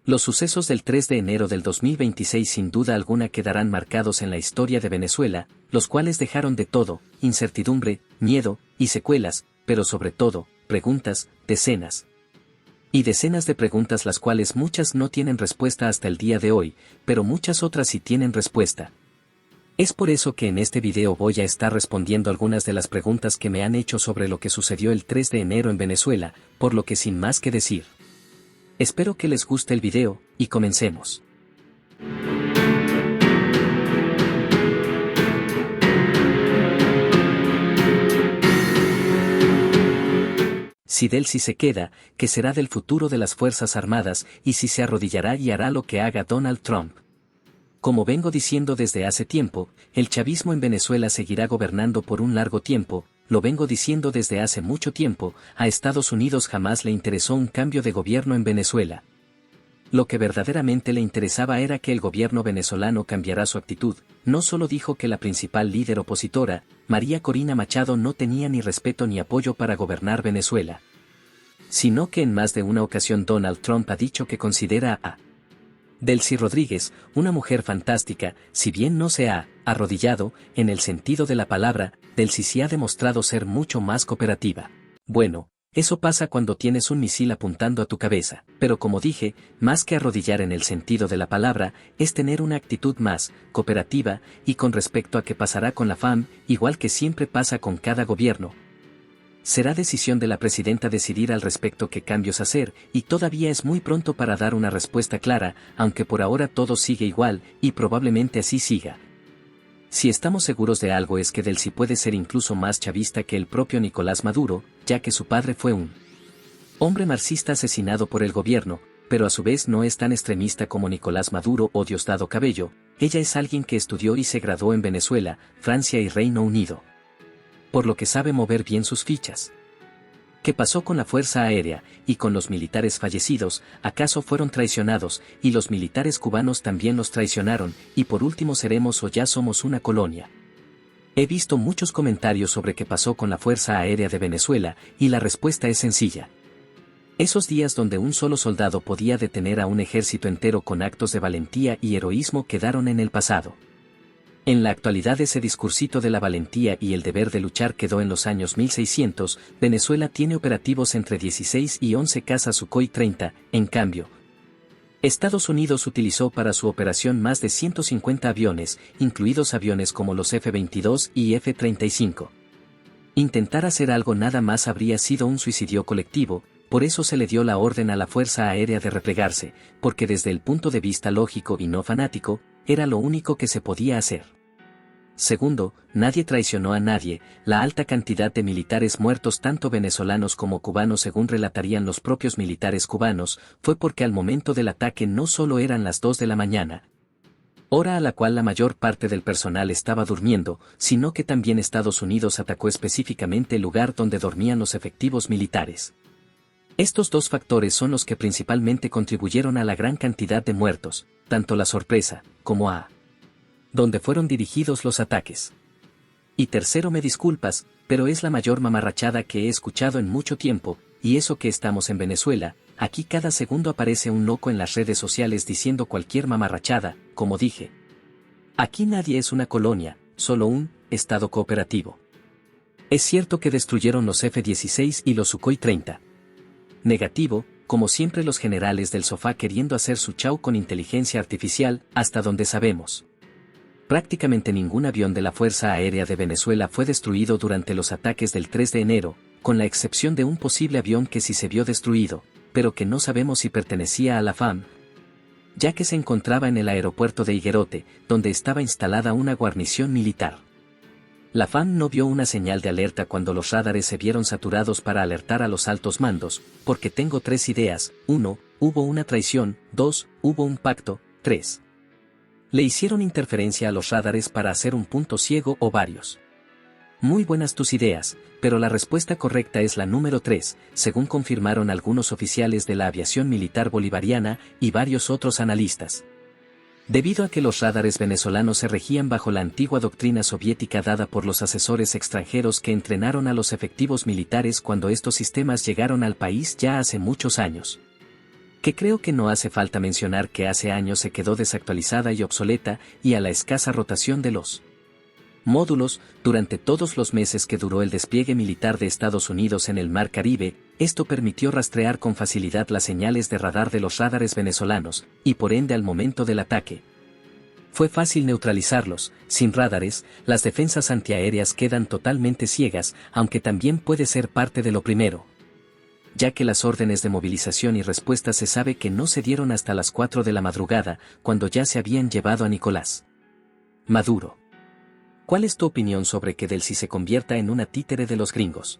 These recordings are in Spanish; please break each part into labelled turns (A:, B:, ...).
A: Los sucesos del 3 de enero del 2026 sin duda alguna quedarán marcados en la historia de Venezuela, los cuales dejaron de todo, incertidumbre, miedo y secuelas, pero sobre todo, preguntas, decenas y decenas de preguntas, las cuales muchas no tienen respuesta hasta el día de hoy, pero muchas otras sí tienen respuesta. Es por eso que en este video voy a estar respondiendo algunas de las preguntas que me han hecho sobre lo que sucedió el 3 de enero en Venezuela, por lo que sin más que decir. Espero que les guste el video, y comencemos. Si Delcy se queda, ¿qué será del futuro de las Fuerzas Armadas y si se arrodillará y hará lo que haga Donald Trump? Como vengo diciendo desde hace tiempo, el chavismo en Venezuela seguirá gobernando por un largo tiempo, lo vengo diciendo desde hace mucho tiempo, a Estados Unidos jamás le interesó un cambio de gobierno en Venezuela. Lo que verdaderamente le interesaba era que el gobierno venezolano cambiara su actitud. No solo dijo que la principal líder opositora, María Corina Machado, no tenía ni respeto ni apoyo para gobernar Venezuela, sino que en más de una ocasión Donald Trump ha dicho que considera a Delcy Rodríguez una mujer fantástica. Si bien no se ha arrodillado, en el sentido de la palabra, Delcy sí ha demostrado ser mucho más cooperativa. Bueno, eso pasa cuando tienes un misil apuntando a tu cabeza, pero como dije, más que arrodillar en el sentido de la palabra, es tener una actitud más cooperativa, y con respecto a qué pasará con la FAM, igual que siempre pasa con cada gobierno, será decisión de la presidenta decidir al respecto qué cambios hacer, y todavía es muy pronto para dar una respuesta clara, aunque por ahora todo sigue igual, y probablemente así siga. Si estamos seguros de algo es que Delcy puede ser incluso más chavista que el propio Nicolás Maduro, ya que su padre fue un hombre marxista asesinado por el gobierno, pero a su vez no es tan extremista como Nicolás Maduro o Diosdado Cabello. Ella es alguien que estudió y se graduó en Venezuela, Francia y Reino Unido, por lo que sabe mover bien sus fichas. ¿Qué pasó con la Fuerza Aérea y con los militares fallecidos? ¿Acaso fueron traicionados y los militares cubanos también los traicionaron? Y por último, ¿seremos o ya somos una colonia? He visto muchos comentarios sobre qué pasó con la Fuerza Aérea de Venezuela y la respuesta es sencilla. Esos días donde un solo soldado podía detener a un ejército entero con actos de valentía y heroísmo quedaron en el pasado. En la actualidad ese discursito de la valentía y el deber de luchar quedó en los años 1600, Venezuela tiene operativos entre 16 y 11 cazas Sukhoi 30, en cambio, Estados Unidos utilizó para su operación más de 150 aviones, incluidos aviones como los F-22 y F-35. Intentar hacer algo nada más habría sido un suicidio colectivo, por eso se le dio la orden a la Fuerza Aérea de replegarse, porque desde el punto de vista lógico y no fanático, era lo único que se podía hacer. Segundo, nadie traicionó a nadie. La alta cantidad de militares muertos, tanto venezolanos como cubanos, según relatarían los propios militares cubanos, fue porque al momento del ataque no solo eran las 2 de la mañana, hora a la cual la mayor parte del personal estaba durmiendo, sino que también Estados Unidos atacó específicamente el lugar donde dormían los efectivos militares. Estos dos factores son los que principalmente contribuyeron a la gran cantidad de muertos, tanto la sorpresa, como a donde fueron dirigidos los ataques. Y tercero, me disculpas, pero es la mayor mamarrachada que he escuchado en mucho tiempo, y eso que estamos en Venezuela, aquí cada segundo aparece un loco en las redes sociales diciendo cualquier mamarrachada. Como dije, aquí nadie es una colonia, solo un estado cooperativo. Es cierto que destruyeron los F-16 y los Sukhoi 30. Negativo, como siempre los generales del sofá queriendo hacer su chau con inteligencia artificial, hasta donde sabemos. Prácticamente ningún avión de la Fuerza Aérea de Venezuela fue destruido durante los ataques del 3 de enero, con la excepción de un posible avión que sí se vio destruido, pero que no sabemos si pertenecía a la FAM, ya que se encontraba en el aeropuerto de Higuerote, donde estaba instalada una guarnición militar. La FAM no vio una señal de alerta cuando los radares se vieron saturados para alertar a los altos mandos, porque tengo 3 ideas: 1, hubo una traición; 2, hubo un pacto; 3, le hicieron interferencia a los radares para hacer un punto ciego o varios. Muy buenas tus ideas, pero la respuesta correcta es la número 3, según confirmaron algunos oficiales de la aviación militar bolivariana y varios otros analistas. Debido a que los radares venezolanos se regían bajo la antigua doctrina soviética dada por los asesores extranjeros que entrenaron a los efectivos militares cuando estos sistemas llegaron al país ya hace muchos años. Que creo que no hace falta mencionar que hace años se quedó desactualizada y obsoleta y a la escasa rotación de los módulos, durante todos los meses que duró el despliegue militar de Estados Unidos en el Mar Caribe, esto permitió rastrear con facilidad las señales de radar de los radares venezolanos, y por ende al momento del ataque. Fue fácil neutralizarlos. Sin radares, las defensas antiaéreas quedan totalmente ciegas, aunque también puede ser parte de lo primero, ya que las órdenes de movilización y respuesta se sabe que no se dieron hasta las 4 de la madrugada, cuando ya se habían llevado a Nicolás Maduro. ¿Cuál es tu opinión sobre que Delcy se convierta en una títere de los gringos?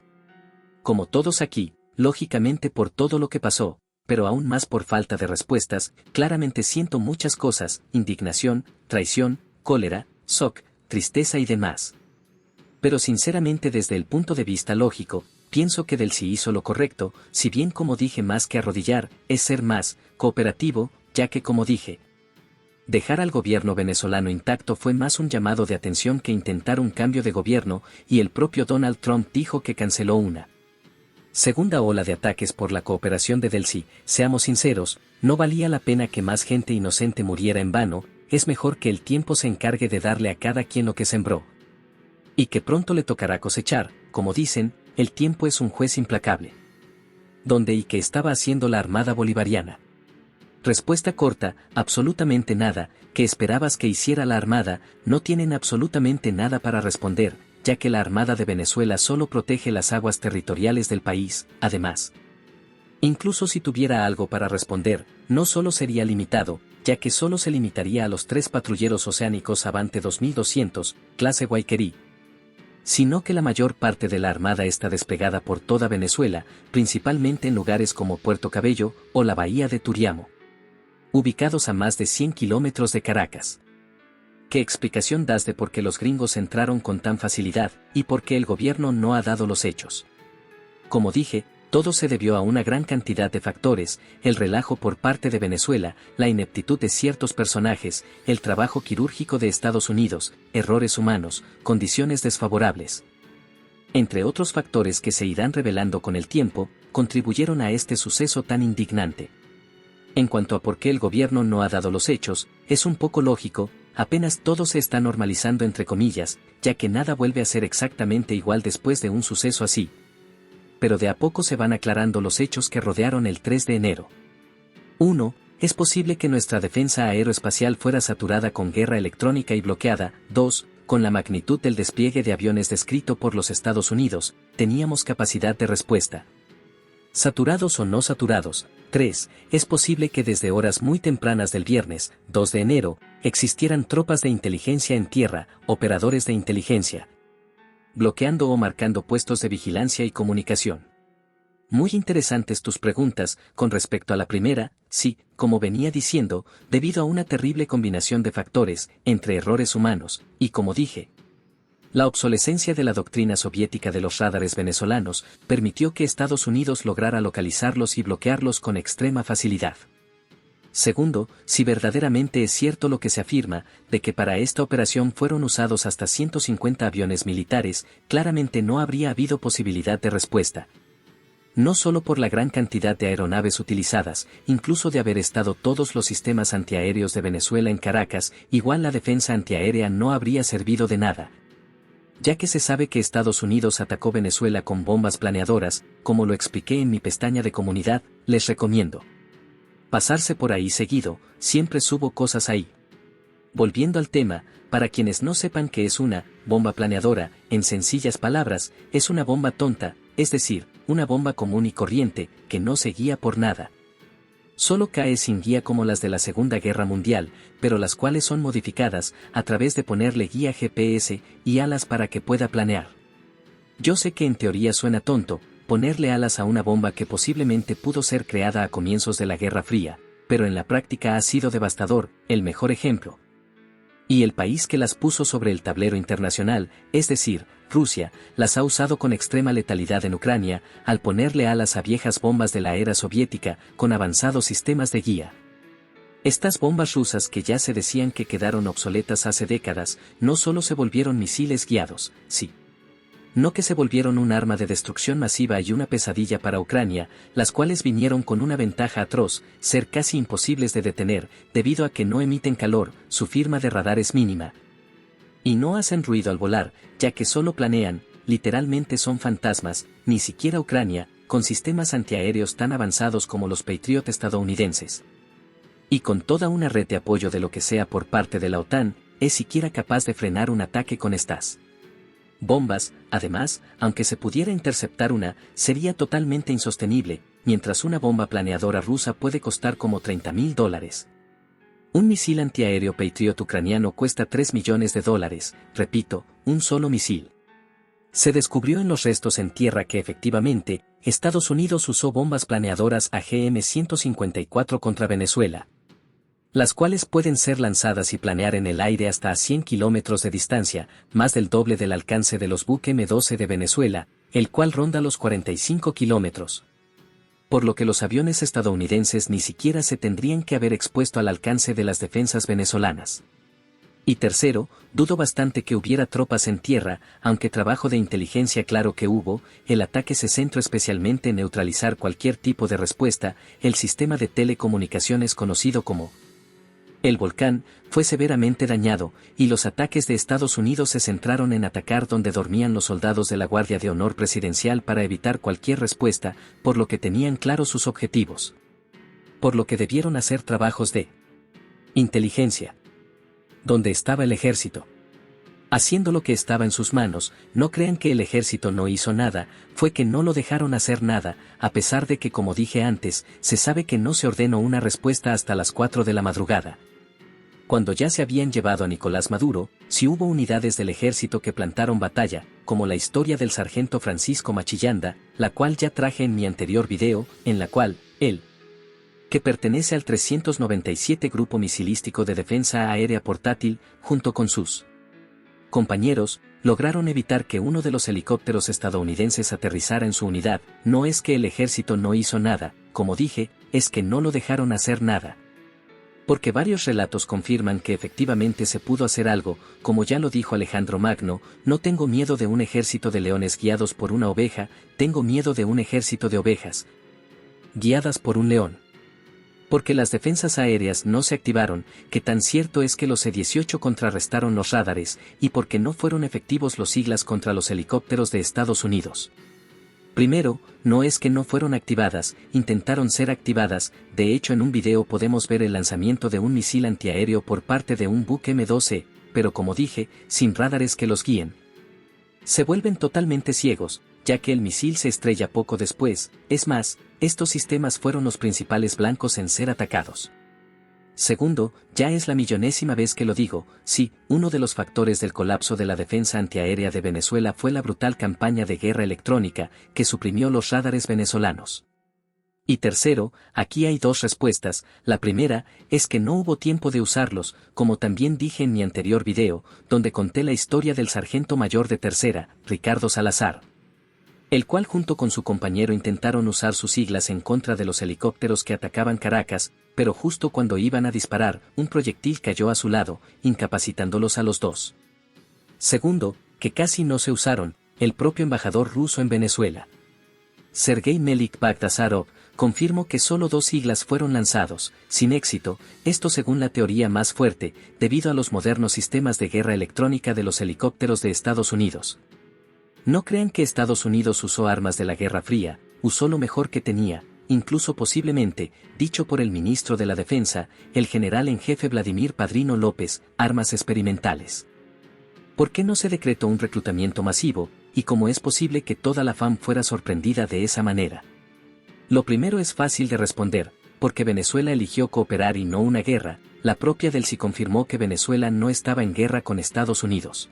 A: Como todos aquí, lógicamente por todo lo que pasó, pero aún más por falta de respuestas, claramente siento muchas cosas: indignación, traición, cólera, shock, tristeza y demás. Pero sinceramente desde el punto de vista lógico, pienso que Delcy hizo lo correcto, si bien como dije más que arrodillar, es ser más cooperativo, ya que como dije, dejar al gobierno venezolano intacto fue más un llamado de atención que intentar un cambio de gobierno, y el propio Donald Trump dijo que canceló una segunda ola de ataques por la cooperación de Delcy. Seamos sinceros, no valía la pena que más gente inocente muriera en vano, es mejor que el tiempo se encargue de darle a cada quien lo que sembró. Y que pronto le tocará cosechar, como dicen, el tiempo es un juez implacable. ¿Dónde y qué estaba haciendo la Armada Bolivariana? Respuesta corta: absolutamente nada. ¿Qué esperabas que hiciera la Armada? No tienen absolutamente nada para responder, ya que la Armada de Venezuela solo protege las aguas territoriales del país. Además, incluso si tuviera algo para responder, no solo sería limitado, ya que solo se limitaría a los 3 patrulleros oceánicos Avante 2200, clase Guayquerí, sino que la mayor parte de la Armada está desplegada por toda Venezuela, principalmente en lugares como Puerto Cabello o la Bahía de Turiamo, ubicados a más de 100 kilómetros de Caracas. ¿Qué explicación das de por qué los gringos entraron con tan facilidad, y por qué el gobierno no ha dado los hechos? Como dije, todo se debió a una gran cantidad de factores: el relajo por parte de Venezuela, la ineptitud de ciertos personajes, el trabajo quirúrgico de Estados Unidos, errores humanos, condiciones desfavorables, entre otros factores que se irán revelando con el tiempo, contribuyeron a este suceso tan indignante. En cuanto a por qué el gobierno no ha dado los hechos, es un poco lógico: apenas todo se está normalizando entre comillas, ya que nada vuelve a ser exactamente igual después de un suceso así. Pero de a poco se van aclarando los hechos que rodearon el 3 de enero. 1. Es posible que nuestra defensa aeroespacial fuera saturada con guerra electrónica y bloqueada. 2. Con la magnitud del despliegue de aviones descrito por los Estados Unidos, teníamos capacidad de respuesta. Saturados o no saturados. 3. Es posible que desde horas muy tempranas del viernes, 2 de enero, existieran tropas de inteligencia en tierra, operadores de inteligencia, bloqueando o marcando puestos de vigilancia y comunicación. Muy interesantes tus preguntas. Con respecto a la primera, sí, como venía diciendo, debido a una terrible combinación de factores, entre errores humanos, y como dije, la obsolescencia de la doctrina soviética de los radares venezolanos, permitió que Estados Unidos lograra localizarlos y bloquearlos con extrema facilidad. Segundo, si verdaderamente es cierto lo que se afirma, de que para esta operación fueron usados hasta 150 aviones militares, claramente no habría habido posibilidad de respuesta. No solo por la gran cantidad de aeronaves utilizadas, incluso de haber estado todos los sistemas antiaéreos de Venezuela en Caracas, igual la defensa antiaérea no habría servido de nada, ya que se sabe que Estados Unidos atacó Venezuela con bombas planeadoras, como lo expliqué en mi pestaña de comunidad. Les recomiendo pasarse por ahí seguido, siempre subo cosas ahí. Volviendo al tema, para quienes no sepan qué es una bomba planeadora, en sencillas palabras, es una bomba tonta, es decir, una bomba común y corriente, que no se guía por nada. Solo cae sin guía como las de la Segunda Guerra Mundial, pero las cuales son modificadas, a través de ponerle guía GPS y alas para que pueda planear. Yo sé que en teoría suena tonto, ponerle alas a una bomba que posiblemente pudo ser creada a comienzos de la Guerra Fría, pero en la práctica ha sido devastador. El mejor ejemplo, y el país que las puso sobre el tablero internacional, es decir, Rusia, las ha usado con extrema letalidad en Ucrania, al ponerle alas a viejas bombas de la era soviética, con avanzados sistemas de guía. Estas bombas rusas, que ya se decían que quedaron obsoletas hace décadas, no solo se volvieron misiles guiados, no que se volvieron un arma de destrucción masiva y una pesadilla para Ucrania, las cuales vinieron con una ventaja atroz, ser casi imposibles de detener, debido a que no emiten calor, su firma de radar es mínima. Y no hacen ruido al volar, ya que solo planean, literalmente son fantasmas, ni siquiera Ucrania, con sistemas antiaéreos tan avanzados como los Patriot estadounidenses. Y con toda una red de apoyo de lo que sea por parte de la OTAN, es siquiera capaz de frenar un ataque con estas bombas. Además, aunque se pudiera interceptar una, sería totalmente insostenible, mientras una bomba planeadora rusa puede costar como $30.000. Un misil antiaéreo Patriot ucraniano cuesta $3 millones, repito, un solo misil. Se descubrió en los restos en tierra que efectivamente, Estados Unidos usó bombas planeadoras AGM-154 contra Venezuela, las cuales pueden ser lanzadas y planear en el aire hasta a 100 kilómetros de distancia, más del doble del alcance de los buques M-12 de Venezuela, el cual ronda los 45 kilómetros. Por lo que los aviones estadounidenses ni siquiera se tendrían que haber expuesto al alcance de las defensas venezolanas. Y tercero, dudo bastante que hubiera tropas en tierra, aunque trabajo de inteligencia claro que hubo, el ataque se centró especialmente en neutralizar cualquier tipo de respuesta. El sistema de telecomunicaciones conocido como el Volcán fue severamente dañado, y los ataques de Estados Unidos se centraron en atacar donde dormían los soldados de la Guardia de Honor Presidencial para evitar cualquier respuesta, por lo que tenían claros sus objetivos. Por lo que debieron hacer trabajos de inteligencia. Donde estaba el ejército haciendo lo que estaba en sus manos. No crean que el ejército no hizo nada, fue que no lo dejaron hacer nada, a pesar de que, como dije antes, se sabe que no se ordenó una respuesta hasta las 4 de la madrugada. Cuando ya se habían llevado a Nicolás Maduro, sí hubo unidades del ejército que plantaron batalla, como la historia del sargento Francisco Machillanda, la cual ya traje en mi anterior video, en la cual, él, que pertenece al 397 Grupo Misilístico de Defensa Aérea Portátil, junto con sus compañeros, lograron evitar que uno de los helicópteros estadounidenses aterrizara en su unidad. No es que el ejército no hizo nada, como dije, es que no lo dejaron hacer nada. Porque varios relatos confirman que efectivamente se pudo hacer algo, como ya lo dijo Alejandro Magno: no tengo miedo de un ejército de leones guiados por una oveja, tengo miedo de un ejército de ovejas guiadas por un león. Porque las defensas aéreas no se activaron, que tan cierto es que los C-18 contrarrestaron los radares, y porque no fueron efectivos los siglas contra los helicópteros de Estados Unidos. Primero, no es que no fueron activadas, intentaron ser activadas. De hecho, en un video podemos ver el lanzamiento de un misil antiaéreo por parte de un buque M-12, pero como dije, sin radares que los guíen. Se vuelven totalmente ciegos, ya que el misil se estrella poco después. Es más, estos sistemas fueron los principales blancos en ser atacados. Segundo, ya es la millonésima vez que lo digo, sí, uno de los factores del colapso de la defensa antiaérea de Venezuela fue la brutal campaña de guerra electrónica, que suprimió los radares venezolanos. Y tercero, aquí hay dos respuestas. La primera, es que no hubo tiempo de usarlos, como también dije en mi anterior video, donde conté la historia del sargento mayor de tercera, Ricardo Salazar, el cual junto con su compañero intentaron usar sus siglas en contra de los helicópteros que atacaban Caracas, pero justo cuando iban a disparar, un proyectil cayó a su lado, incapacitándolos a los dos. Segundo, que casi no se usaron, el propio embajador ruso en Venezuela, Sergei Melik Bagdasarov, confirmó que solo 2 siglas fueron lanzados, sin éxito, esto según la teoría más fuerte, debido a los modernos sistemas de guerra electrónica de los helicópteros de Estados Unidos. No crean que Estados Unidos usó armas de la Guerra Fría, usó lo mejor que tenía, incluso posiblemente, dicho por el ministro de la Defensa, el general en jefe Vladimir Padrino López, armas experimentales. ¿Por qué no se decretó un reclutamiento masivo, y cómo es posible que toda la FAM fuera sorprendida de esa manera? Lo primero es fácil de responder, porque Venezuela eligió cooperar y no una guerra. La propia Delcy confirmó que Venezuela no estaba en guerra con Estados Unidos.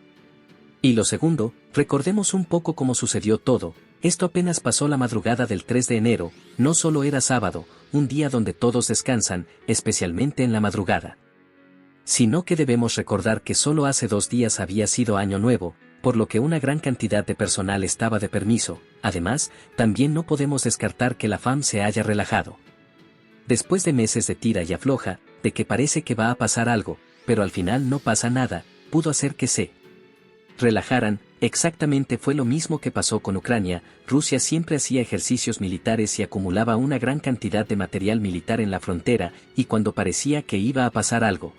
A: Y lo segundo, recordemos un poco cómo sucedió todo. Esto apenas pasó la madrugada del 3 de enero, no solo era sábado, un día donde todos descansan, especialmente en la madrugada. Sino que debemos recordar que solo hace 2 días había sido Año Nuevo, por lo que una gran cantidad de personal estaba de permiso. Además, también no podemos descartar que la FAM se haya relajado. Después de meses de tira y afloja, de que parece que va a pasar algo, pero al final no pasa nada, pudo hacer que se relajaran. Exactamente fue lo mismo que pasó con Ucrania. Rusia siempre hacía ejercicios militares y acumulaba una gran cantidad de material militar en la frontera, y cuando parecía que iba a pasar algo,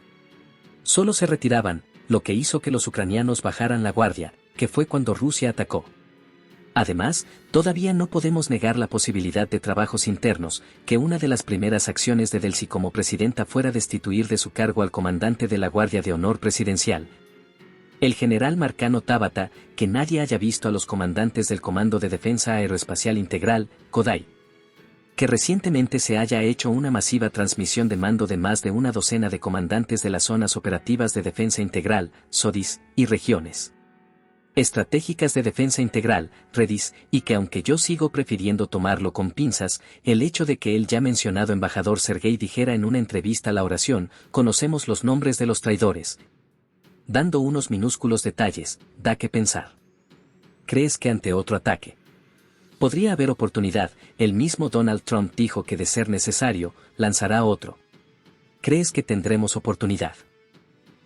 A: solo se retiraban, lo que hizo que los ucranianos bajaran la guardia, que fue cuando Rusia atacó. Además, todavía no podemos negar la posibilidad de trabajos internos, que una de las primeras acciones de Delcy como presidenta fuera destituir de su cargo al comandante de la Guardia de Honor Presidencial, el general Marcano Tabata, que nadie haya visto a los comandantes del Comando de Defensa Aeroespacial Integral, CODAI, que recientemente se haya hecho una masiva transmisión de mando de más de una docena de comandantes de las zonas operativas de defensa integral, SODIS, y regiones estratégicas de defensa integral, REDIS, y que aunque yo sigo prefiriendo tomarlo con pinzas, el hecho de que el ya mencionado embajador Sergei dijera en una entrevista a La Oración, conocemos los nombres de los traidores, dando unos minúsculos detalles, da que pensar. ¿Crees que ante otro ataque podría haber oportunidad? El mismo Donald Trump dijo que de ser necesario, lanzará otro. ¿Crees que tendremos oportunidad?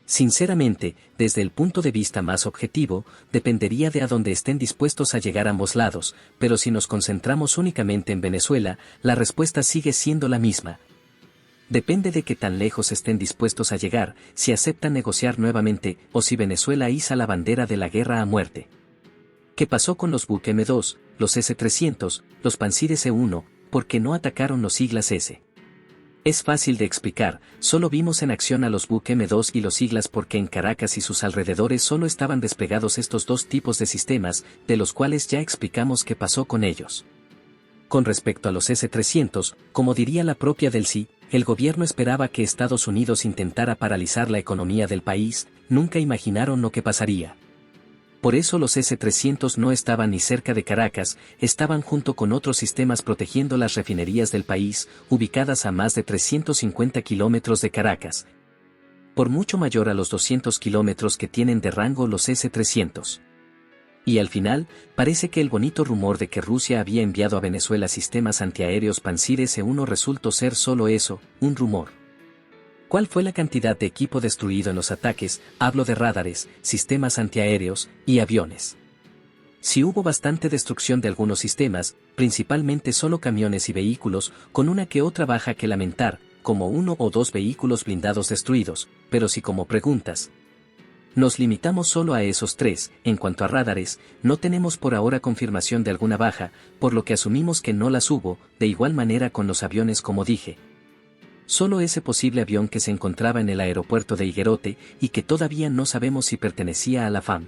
A: Sinceramente, desde el punto de vista más objetivo, dependería de a dónde estén dispuestos a llegar ambos lados, pero si nos concentramos únicamente en Venezuela, la respuesta sigue siendo la misma. Depende de qué tan lejos estén dispuestos a llegar, si aceptan negociar nuevamente, o si Venezuela iza la bandera de la guerra a muerte. ¿Qué pasó con los Buk M2, los S-300, los Pansir S-1, por qué no atacaron los siglas S? Es fácil de explicar, solo vimos en acción a los Buk M2 y los siglas porque en Caracas y sus alrededores solo estaban desplegados estos dos tipos de sistemas, de los cuales ya explicamos qué pasó con ellos. Con respecto a los S-300, como diría la propia Delcy, el gobierno esperaba que Estados Unidos intentara paralizar la economía del país, nunca imaginaron lo que pasaría. Por eso los S-300 no estaban ni cerca de Caracas, estaban junto con otros sistemas protegiendo las refinerías del país, ubicadas a más de 350 kilómetros de Caracas, por mucho mayor a los 200 kilómetros que tienen de rango los S-300. Y al final, parece que el bonito rumor de que Rusia había enviado a Venezuela sistemas antiaéreos Pansir S-1 resultó ser solo eso, un rumor. ¿Cuál fue la cantidad de equipo destruido en los ataques? Hablo de radares, sistemas antiaéreos y aviones. Si hubo bastante destrucción de algunos sistemas, principalmente solo camiones y vehículos, con una que otra baja que lamentar, como 1 o 2 vehículos blindados destruidos, pero si como preguntas nos limitamos solo a esos 3, en cuanto a radares, no tenemos por ahora confirmación de alguna baja, por lo que asumimos que no las hubo, de igual manera con los aviones como dije. Solo ese posible avión que se encontraba en el aeropuerto de Higuerote y que todavía no sabemos si pertenecía a la FAM.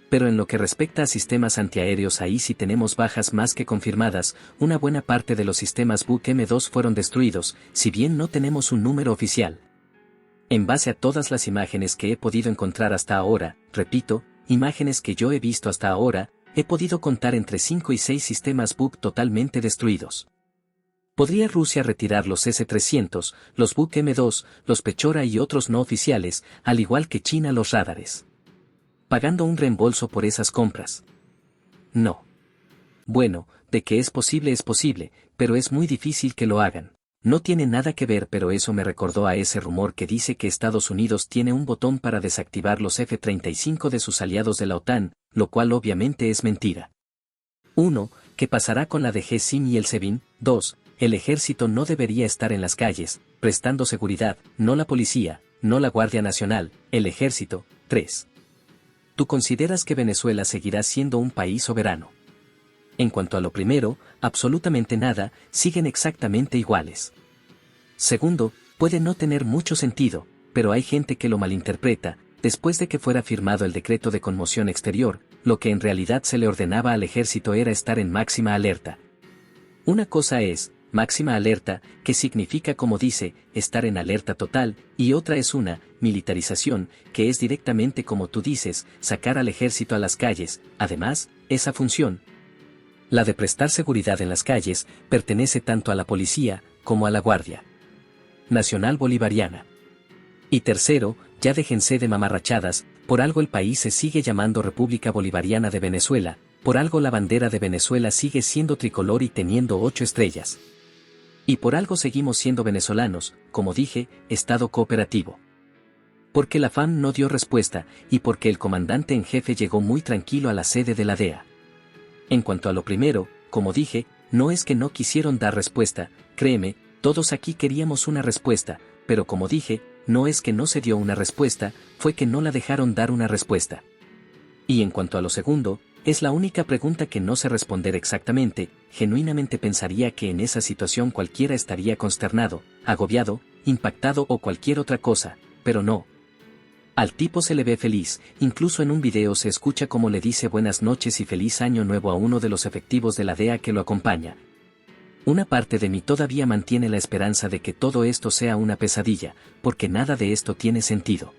A: Pero en lo que respecta a sistemas antiaéreos, ahí sí tenemos bajas más que confirmadas. Una buena parte de los sistemas Buk M2 fueron destruidos, si bien no tenemos un número oficial. En base a todas las imágenes que he podido encontrar hasta ahora, repito, imágenes que yo he visto hasta ahora, he podido contar entre 5 y 6 sistemas Buk totalmente destruidos. ¿Podría Rusia retirar los S-300, los Buk M2, los Pechora y otros no oficiales, al igual que China los radares, pagando un reembolso por esas compras? No. Bueno, de que es posible, pero es muy difícil que lo hagan. No tiene nada que ver, pero eso me recordó a ese rumor que dice que Estados Unidos tiene un botón para desactivar los F-35 de sus aliados de la OTAN, lo cual obviamente es mentira. 1. ¿Qué pasará con la DG-SIM y el SEBIN? 2. El ejército no debería estar en las calles, prestando seguridad, no la policía, no la Guardia Nacional, el ejército. 3. ¿Tú consideras que Venezuela seguirá siendo un país soberano? En cuanto a lo primero, absolutamente nada, siguen exactamente iguales. Segundo, puede no tener mucho sentido, pero hay gente que lo malinterpreta. Después de que fuera firmado el decreto de conmoción exterior, lo que en realidad se le ordenaba al ejército era estar en máxima alerta. Una cosa es, máxima alerta, que significa, como dice, estar en alerta total, y otra es una militarización, que es directamente como tú dices, sacar al ejército a las calles. Además, esa función, la de prestar seguridad en las calles, pertenece tanto a la policía, como a la Guardia Nacional Bolivariana. Y tercero, ya déjense de mamarrachadas, por algo el país se sigue llamando República Bolivariana de Venezuela, por algo la bandera de Venezuela sigue siendo tricolor y teniendo 8 estrellas. Y por algo seguimos siendo venezolanos, como dije, Estado cooperativo. Porque la FAM no dio respuesta, y porque el comandante en jefe llegó muy tranquilo a la sede de la DEA. En cuanto a lo primero, como dije, no es que no quisieron dar respuesta, créeme, todos aquí queríamos una respuesta, pero como dije, no es que no se dio una respuesta, fue que no la dejaron dar una respuesta. Y en cuanto a lo segundo, es la única pregunta que no sé responder exactamente, genuinamente pensaría que en esa situación cualquiera estaría consternado, agobiado, impactado o cualquier otra cosa, pero no. Al tipo se le ve feliz, incluso en un video se escucha como le dice buenas noches y feliz año nuevo a uno de los efectivos de la DEA que lo acompaña. Una parte de mí todavía mantiene la esperanza de que todo esto sea una pesadilla, porque nada de esto tiene sentido.